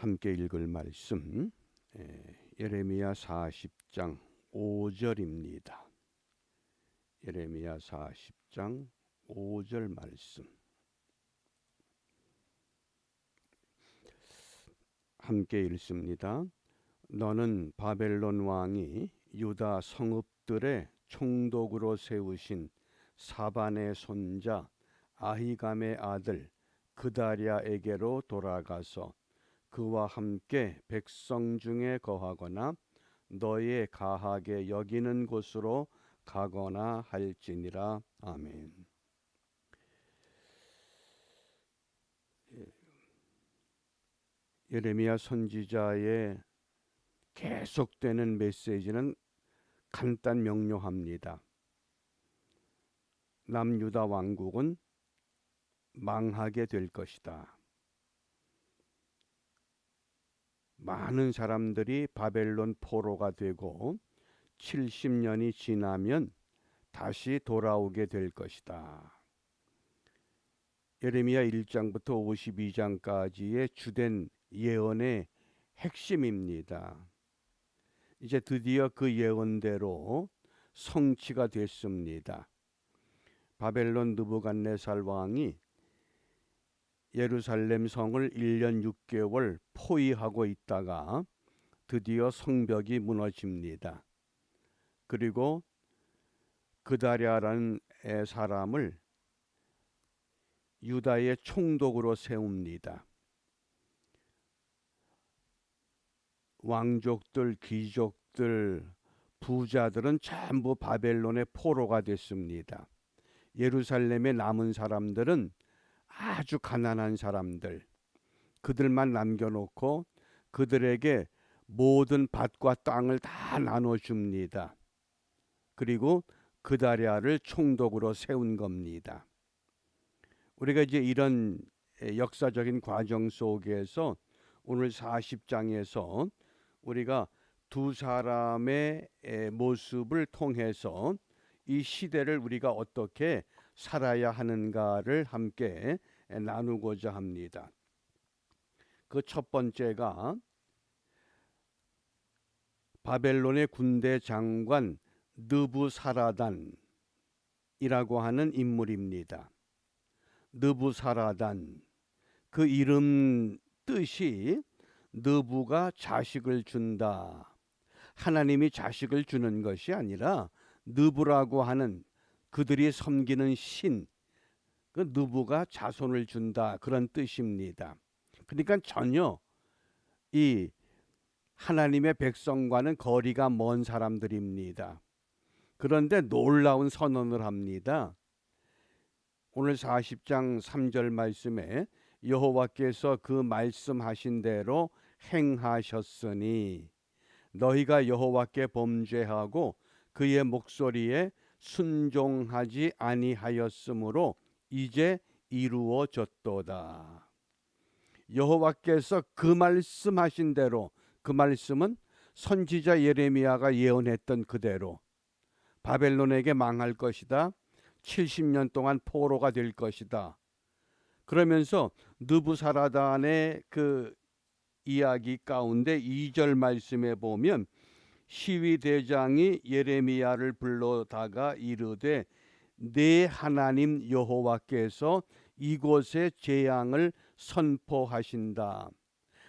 함께 읽을 말씀 예레미야 40장 5절입니다. 예레미야 40장 5절 말씀 함께 읽습니다. 너는 바벨론 왕이 유다 성읍들의 총독으로 세우신 사반의 손자 아히감의 아들 그다랴에게로 돌아가서 그와 함께 백성 중에 거하거나 너의 가하게 여기는 곳으로 가거나 할지니라. 아멘. 예레미야 선지자의 계속되는 메시지는 간단 명료합니다. 남유다 왕국은 망하게 될 것이다. 많은 사람들이 바벨론 포로가 되고 70년이 지나면 다시 돌아오게 될 것이다. 예레미야 1장부터 52장까지의 주된 예언의 핵심입니다. 이제 드디어 그 예언대로 성취가 됐습니다. 바벨론 느부갓네살 왕이 예루살렘 성을 1년 6개월 포위하고 있다가 드디어 성벽이 무너집니다. 그리고 그다랴라는 사람을 유다의 총독으로 세웁니다. 왕족들, 귀족들, 부자들은 전부 바벨론의 포로가 됐습니다. 예루살렘에 남은 사람들은 아주 가난한 사람들, 그들만 남겨놓고 그들에게 모든 밭과 땅을 다 나눠줍니다. 그리고 그다랴를 총독으로 세운 겁니다. 우리가 이제 이런 역사적인 과정 속에서 오늘 40장에서 우리가 두 사람의 모습을 통해서 이 시대를 우리가 어떻게 살아야 하는가를 함께 나누고자 합니다. 그 첫 번째가 바벨론의 군대 장관 느부사라단이라고 하는 인물입니다. 느부사라단, 그 이름 뜻이 느부가 자식을 준다. 하나님이 자식을 주는 것이 아니라 느부라고 하는 그들이 섬기는 신, 그 느부가 자손을 준다, 그런 뜻입니다. 그러니까 전혀 이 하나님의 백성과는 거리가 먼 사람들입니다. 그런데 놀라운 선언을 합니다. 오늘 40장 3절 말씀에 여호와께서 그 말씀하신 대로 행하셨으니 너희가 여호와께 범죄하고 그의 목소리에 순종하지 아니하였으므로 이제 이루어졌도다. 여호와께서 그 말씀하신 대로, 그 말씀은 선지자 예레미야가 예언했던 그대로 바벨론에게 망할 것이다. 70년 동안 포로가 될 것이다. 그러면서 느부사라단의 그 이야기 가운데 2절 말씀에 보면 시위대장이 예레미야를 불러다가 이르되 내 하나님 여호와께서 이곳에 재앙을 선포하신다.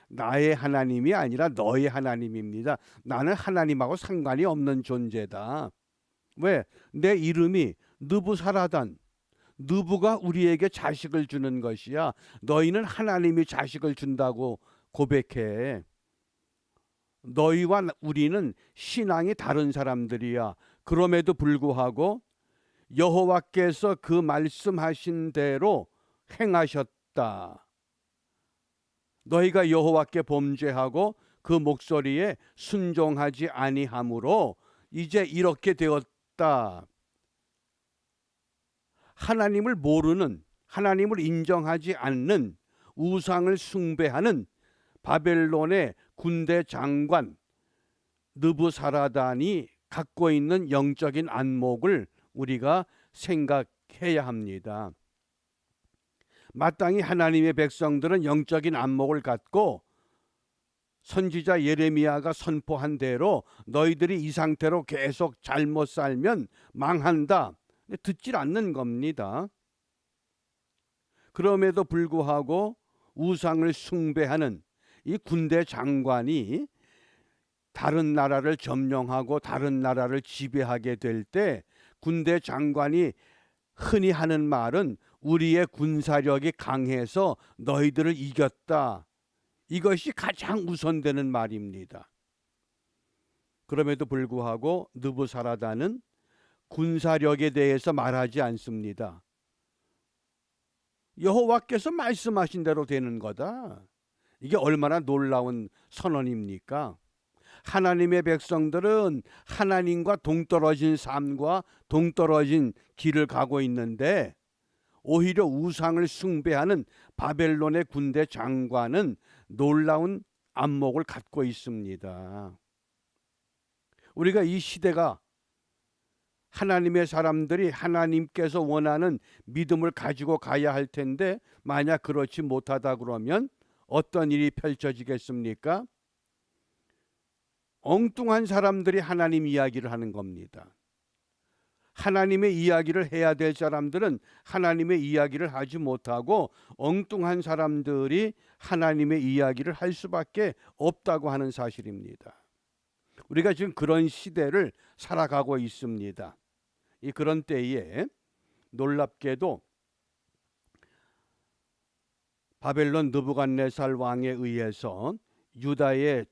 나의 하나님이 아니라 너의 하나님입니다. 나는 하나님하고 상관이 없는 존재다. 왜? 내 이름이 느부사라단, 느부가 우리에게 자식을 주는 것이야. 너희는 하나님이 자식을 준다고 고백해. 너희와 우리는 신앙이 다른 사람들이야. 그럼에도 불구하고 여호와께서 그 말씀하신 대로 행하셨다. 너희가 여호와께 범죄하고 그 목소리에 순종하지 아니하므로 이제 이렇게 되었다. 하나님을 모르는, 하나님을 인정하지 않는, 우상을 숭배하는 바벨론의 군대 장관 느부사라단이 갖고 있는 영적인 안목을 우리가 생각해야 합니다. 마땅히 하나님의 백성들은 영적인 안목을 갖고 선지자 예레미야가 선포한 대로 너희들이 이 상태로 계속 잘못 살면 망한다. 듣질 않는 겁니다. 그럼에도 불구하고 우상을 숭배하는 이 군대 장관이 다른 나라를 점령하고 다른 나라를 지배하게 될 때 군대 장관이 흔히 하는 말은 우리의 군사력이 강해서 너희들을 이겼다. 이것이 가장 우선되는 말입니다. 그럼에도 불구하고 느부사라단은 군사력에 대해서 말하지 않습니다. 여호와께서 말씀하신 대로 되는 거다. 이게 얼마나 놀라운 선언입니까? 하나님의 백성들은 하나님과 동떨어진 삶과 동떨어진 길을 가고 있는데 오히려 우상을 숭배하는 바벨론의 군대 장관은 놀라운 안목을 갖고 있습니다. 우리가 이 시대가 하나님의 사람들이 하나님께서 원하는 믿음을 가지고 가야 할 텐데 만약 그렇지 못하다 그러면 어떤 일이 펼쳐지겠습니까? 엉뚱한 사람들이 하나님 이야기를 하는 겁니다. 하나님의 이야기를 해야 될 사람들은 하나님의 이야기를 하지 못하고 엉뚱한 사람들이 하나님의 이야기를 할 수밖에 없다고 하는 사실입니다. 우리가 지금 그런 시대를 살아가고 있습니다. 이 그런 때에 놀랍게도 바벨론 느부갓네살 왕에 의해서 유다의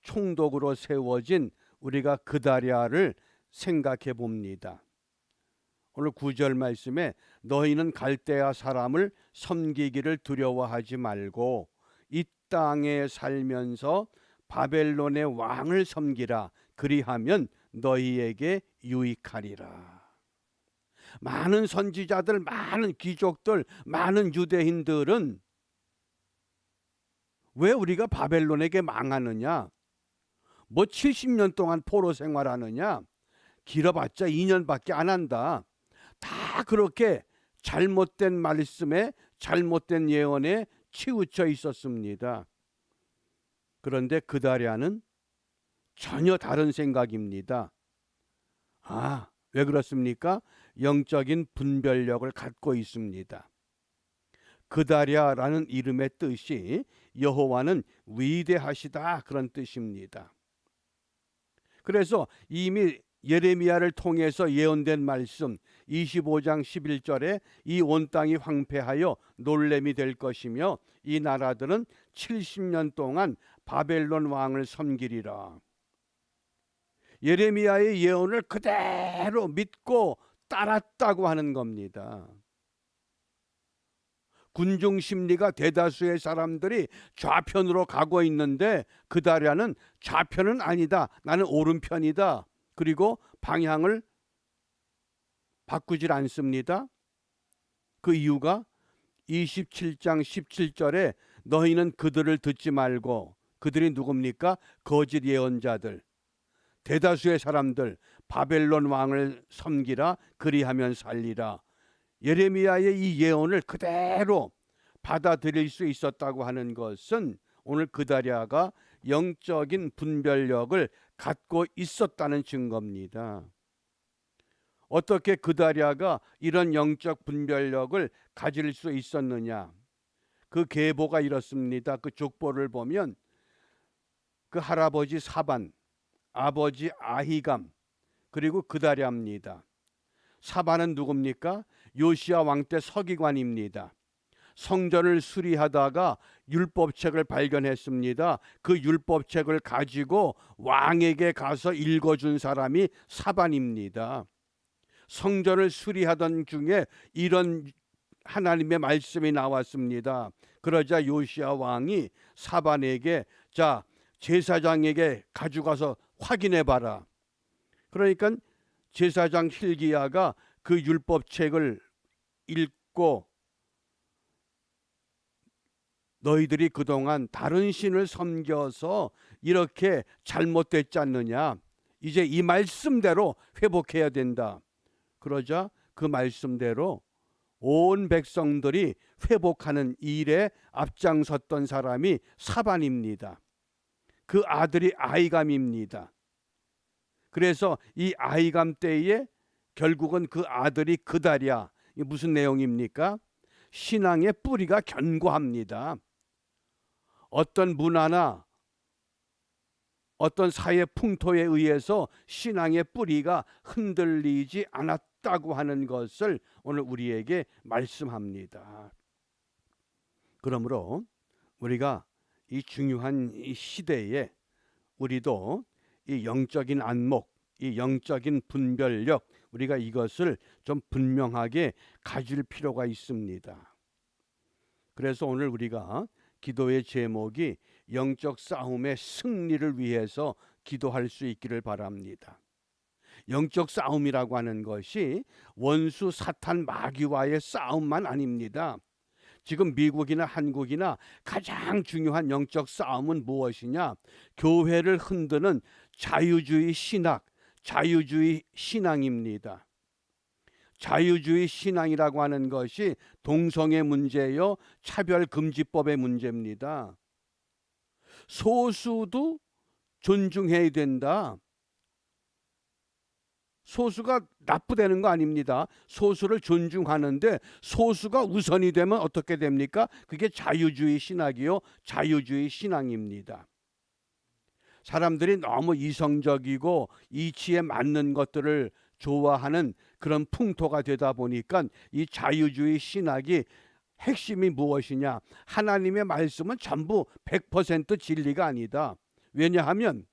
총독으로 세워진 우리가 그다랴를 생각해 봅니다. 오늘 9절 말씀에 너희는 갈대아 사람을 섬기기를 두려워하지 말고 이 땅에 살면서 바벨론의 왕을 섬기라. 그리하면 너희에게 유익하리라. 많은 선지자들, 많은 귀족들, 많은 유대인들은 왜 우리가 바벨론에게 망하느냐? 뭐 70년 동안 포로 생활하느냐? 길어봤자 2년밖에 안 한다. 다 그렇게 잘못된 말씀에 잘못된 예언에 치우쳐 있었습니다. 그런데 그다랴는 전혀 다른 생각입니다. 왜 그렇습니까? 영적인 분별력을 갖고 있습니다. 그다랴라는 이름의 뜻이 여호와는 위대하시다 그런 뜻입니다. 그래서 이미 예레미야를 통해서 예언된 말씀 25장 11절에 이 온 땅이 황폐하여 놀램이 될 것이며 이 나라들은 70년 동안 바벨론 왕을 섬기리라. 예레미야의 예언을 그대로 믿고 따랐다고 하는 겁니다. 군중 심리가 대다수의 사람들이 좌편으로 가고 있는데 그다랴는 좌편은 아니다. 나는 오른편이다. 그리고 방향을 바꾸질 않습니다. 그 이유가 27장 17절에 너희는 그들을 듣지 말고, 그들이 누굽니까? 거짓 예언자들. 대다수의 사람들 바벨론 왕을 섬기라. 그리하면 살리라. 예레미야의 이 예언을 그대로 받아들일 수 있었다고 하는 것은 오늘 그다랴가 영적인 분별력을 갖고 있었다는 증거입니다. 어떻게 그다랴가 이런 영적 분별력을 가질 수 있었느냐? 그 계보가 이렇습니다. 그 족보를 보면 그 할아버지 사반, 아버지 아히감, 그리고 그다랴입니다. 사반은 누굽니까? 요시야 왕 때 서기관입니다. 성전을 수리하다가 율법책을 발견했습니다. 그 율법책을 가지고 왕에게 가서 읽어준 사람이 사반입니다. 성전을 수리하던 중에 이런 하나님의 말씀이 나왔습니다. 그러자 요시야 왕이 사반에게 자 제사장에게 가져가서 확인해 봐라. 그러니까 제사장 hil기야가 그 율법책을 읽고 너희들이 그동안 다른 신을 섬겨서 이렇게 잘못됐지 않느냐? 이제 이 말씀대로 회복해야 된다. 그러자 그 말씀대로 온 백성들이 회복하는 일에 앞장섰던 사람이 사반입니다. 그 아들이 아이감입니다. 그래서 이 아이감 때에 결국은 그 아들이 그다랴. 이게 무슨 내용입니까? 신앙의 뿌리가 견고합니다. 어떤 문화나 어떤 사회 풍토에 의해서 신앙의 뿌리가 흔들리지 않았다고 하는 것을 오늘 우리에게 말씀합니다. 그러므로 우리가 이 중요한 이 시대에 우리도 이 영적인 안목, 이 영적인 분별력, 우리가 이것을 좀 분명하게 가질 필요가 있습니다. 그래서 오늘 우리가 기도의 제목이 영적 싸움의 승리를 위해서 기도할 수 있기를 바랍니다. 영적 싸움이라고 하는 것이 원수 사탄 마귀와의 싸움만 아닙니다. 지금 미국이나 한국이나 가장 중요한 영적 싸움은 무엇이냐? 교회를 흔드는 자유주의 신학, 자유주의 신앙입니다. 자유주의 신앙이라고 하는 것이 동성애 문제요, 차별금지법의 문제입니다. 소수도 존중해야 된다. 소수가 나쁘다는 거 아닙니다. 소수를 존중하는데 소수가 우선이 되면 어떻게 됩니까? 그게 자유주의 신학이요, 자유주의 신앙입니다. 사람들이 너무 이성적이고 이치에 맞는 것들을 좋아하는 그런 풍토가 되다 보니까 이 자유주의 신학이 핵심이 무엇이냐? 하나님의 말씀은 전부 100% 진리가 아니다. 왜냐하면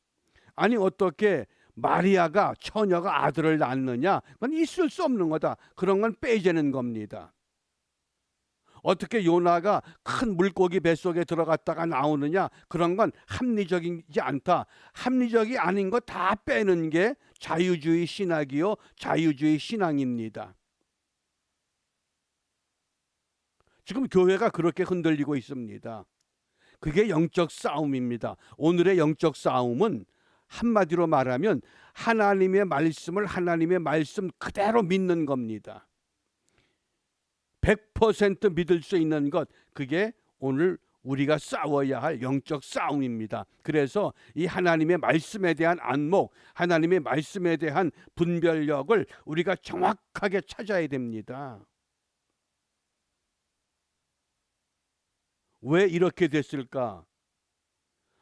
아니 어떻게 마리아가 처녀가 아들을 낳느냐? 그건 있을 수 없는 거다. 그런 건 빼재는 겁니다. 어떻게 요나가 큰 물고기 뱃속에 들어갔다가 나오느냐? 그런 건 합리적이지 않다. 합리적이 아닌 거 다 빼는 게 자유주의 신학이요, 자유주의 신앙입니다. 지금 교회가 그렇게 흔들리고 있습니다. 그게 영적 싸움입니다. 오늘의 영적 싸움은 한마디로 말하면 하나님의 말씀을 하나님의 말씀 그대로 믿는 겁니다. 100% 믿을 수 있는 것, 그게 오늘 우리가 싸워야 할 영적 싸움입니다. 그래서 이 하나님의 말씀에 대한 안목, 하나님의 말씀에 대한 분별력을 우리가 정확하게 찾아야 됩니다. 왜 이렇게 됐을까?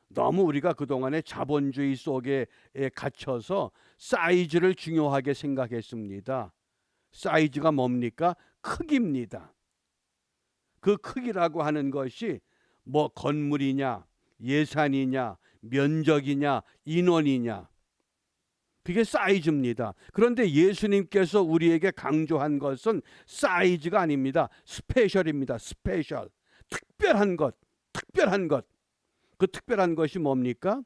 너무 우리가 그동안에 자본주의 속에 갇혀서 사이즈를 중요하게 생각했습니다. 사이즈가 뭡니까? 크기입니다. 그 크기라고 하는 것이 뭐 건물이냐, 예산이냐, 면적이냐, 인원이냐, 그게 사이즈입니다. 그런데 예수님께서 우리에게 강조한 것은 사이즈가 아닙니다. 스페셜입니다. 스페셜. 특별한 것, 특별한 것. 그 특별한 것이 뭡니까?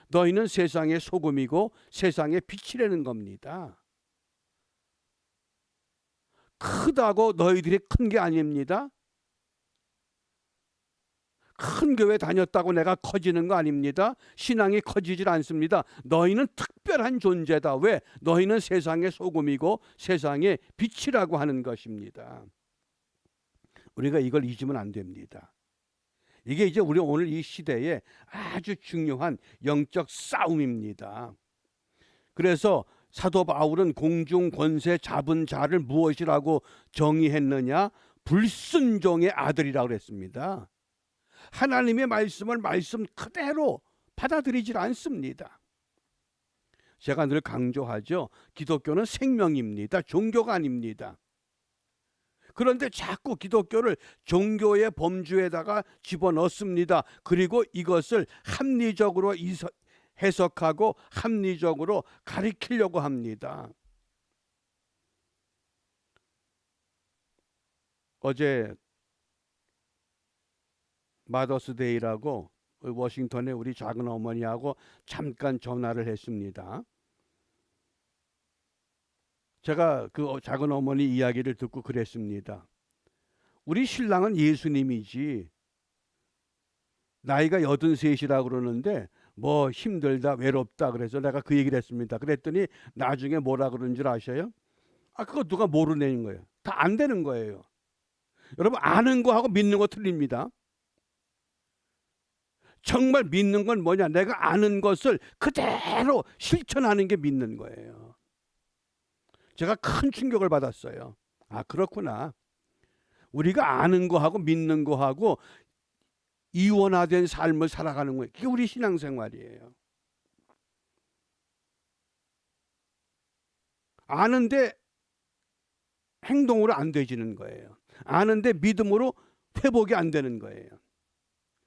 너희는 세상의 소금이고 세상의 빛이라는 겁니다. 크다고 너희들이 큰 게 아닙니다. 큰 교회 다녔다고 내가 커지는 거 아닙니다. 신앙이 커지질 않습니다. 너희는 특별한 존재다. 왜? 너희는 세상의 소금이고 세상의 빛이라고 하는 것입니다. 우리가 이걸 잊으면 안 됩니다. 이게 이제 우리 오늘 이 시대에 아주 중요한 영적 싸움입니다. 그래서 사도 바울은 공중 권세 잡은 자를 무엇이라고 정의했느냐? 불순종의 아들이라고 그랬습니다. 하나님의 말씀을 말씀 그대로 받아들이질 않습니다. 제가 늘 강조하죠. 기독교는 생명입니다. 종교가 아닙니다. 그런데 자꾸 기독교를 종교의 범주에다가 집어넣습니다. 그리고 이것을 합리적으로 해석하고 합리적으로 가리키려고 합니다. 어제 마더스데이라고 워싱턴에 우리 작은 어머니하고 잠깐 전화를 했습니다. 제가 그 작은 어머니 이야기를 듣고 그랬습니다. 우리 신랑은 예수님이지 나이가 83이라고 그러는데 뭐 힘들다 외롭다 그래서 내가 그 얘기를 했습니다. 그랬더니 나중에 뭐라 그러는 줄 아셔요? 그거 누가 모르는 거예요. 다 안 되는 거예요. 여러분 아는 거하고 믿는 거 틀립니다. 정말 믿는 건 뭐냐? 내가 아는 것을 그대로 실천하는 게 믿는 거예요. 제가 큰 충격을 받았어요. 아, 그렇구나. 우리가 아는 거하고 믿는 거하고 이원화된 삶을 살아가는 거예요. 그게 우리 신앙생활이에요. 아는데 행동으로 안 되지는 거예요. 아는데 믿음으로 회복이 안 되는 거예요.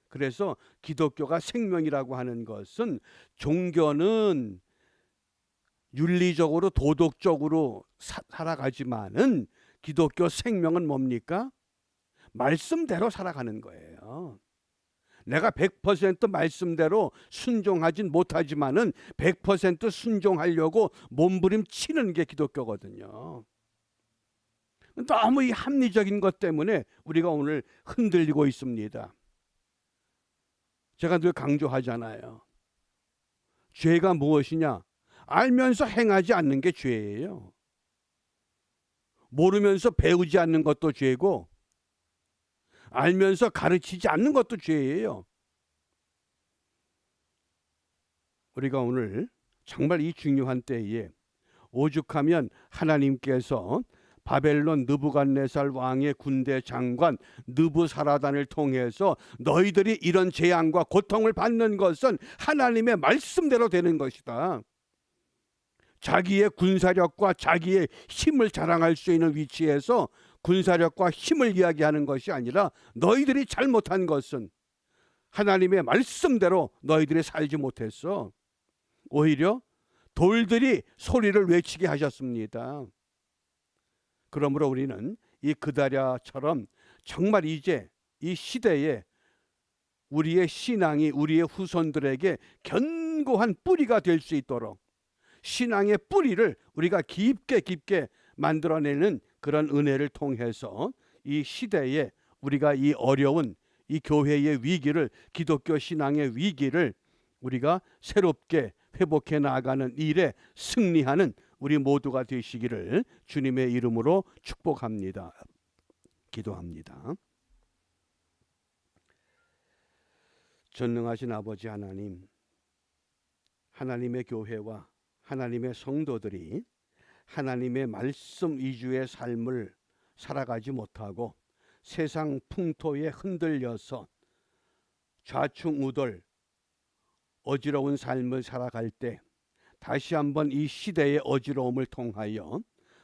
그래서 기독교가 생명이라고 하는 것은, 종교는 윤리적으로 도덕적으로 살아가지만은 기독교 생명은 뭡니까? 말씀대로 살아가는 거예요. 내가 100% 말씀대로 순종하진 못하지만은 100% 순종하려고 몸부림치는 게 기독교거든요. 너무 이 합리적인 것 때문에 우리가 오늘 흔들리고 있습니다. 제가 늘 강조하잖아요. 죄가 무엇이냐? 알면서 행하지 않는 게 죄예요. 모르면서 배우지 않는 것도 죄고, 알면서 가르치지 않는 것도 죄예요. 우리가 오늘 정말 이 중요한 때에 오죽하면 하나님께서 바벨론 느부갓네살 왕의 군대 장관 느부사라단을 통해서 너희들이 이런 재앙과 고통을 받는 것은 하나님의 말씀대로 되는 것이다. 자기의 군사력과 자기의 힘을 자랑할 수 있는 위치에서 군사력과 힘을 이야기하는 것이 아니라, 너희들이 잘못한 것은 하나님의 말씀대로 너희들이 살지 못했어. 오히려 돌들이 소리를 외치게 하셨습니다. 그러므로 우리는 이 그다랴처럼 정말 이제 이 시대에 우리의 신앙이 우리의 후손들에게 견고한 뿌리가 될 수 있도록, 신앙의 뿌리를 우리가 깊게 깊게 만들어내는 그런 은혜를 통해서 이 시대에 우리가 이 어려운 이 교회의 위기를, 기독교 신앙의 위기를 우리가 새롭게 회복해 나가는 일에 승리하는 우리 모두가 되시기를 주님의 이름으로 축복합니다. 기도합니다. 전능하신 아버지 하나님, 하나님의 교회와 하나님의 성도들이 하나님의 말씀 위주의 삶을 살아가지 못하고 세상 풍토에 흔들려서 좌충우돌 어지러운 삶을 살아갈 때, 다시 한번 이 시대의 어지러움을 통하여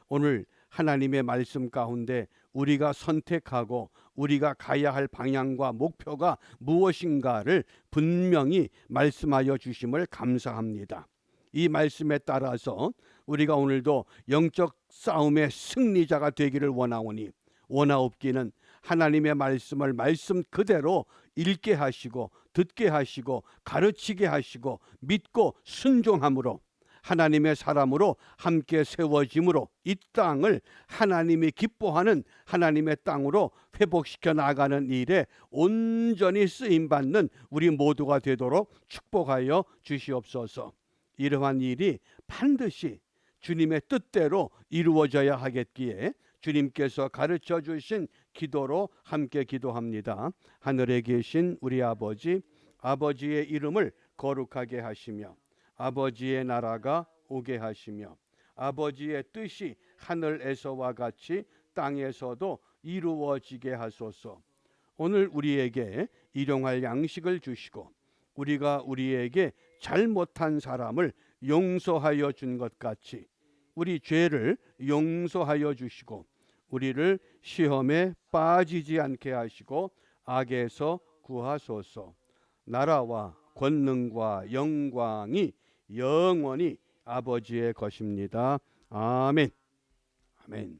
오늘 하나님의 말씀 가운데 우리가 선택하고 우리가 가야 할 방향과 목표가 무엇인가를 분명히 말씀하여 주심을 감사합니다. 이 말씀에 따라서 우리가 오늘도 영적 싸움의 승리자가 되기를 원하오니, 원하옵기는 하나님의 말씀을 말씀 그대로 읽게 하시고 듣게 하시고 가르치게 하시고 믿고 순종함으로 하나님의 사람으로 함께 세워짐으로 이 땅을 하나님이 기뻐하는 하나님의 땅으로 회복시켜 나가는 일에 온전히 쓰임받는 우리 모두가 되도록 축복하여 주시옵소서. 이러한 일이 반드시 주님의 뜻대로 이루어져야 하겠기에 주님께서 가르쳐 주신 기도로 함께 기도합니다. 하늘에 계신 우리 아버지, 아버지의 이름을 거룩하게 하시며 아버지의 나라가 오게 하시며 아버지의 뜻이 하늘에서와 같이 땅에서도 이루어지게 하소서. 오늘 우리에게 일용할 양식을 주시고 우리가 우리에게 잘못한 사람을 용서하여 준 것 같이 우리 죄를 용서하여 주시고 우리를 시험에 빠지지 않게 하시고 악에서 구하소서. 나라와 권능과 영광이 영원히 아버지의 것입니다. 아멘. 아멘.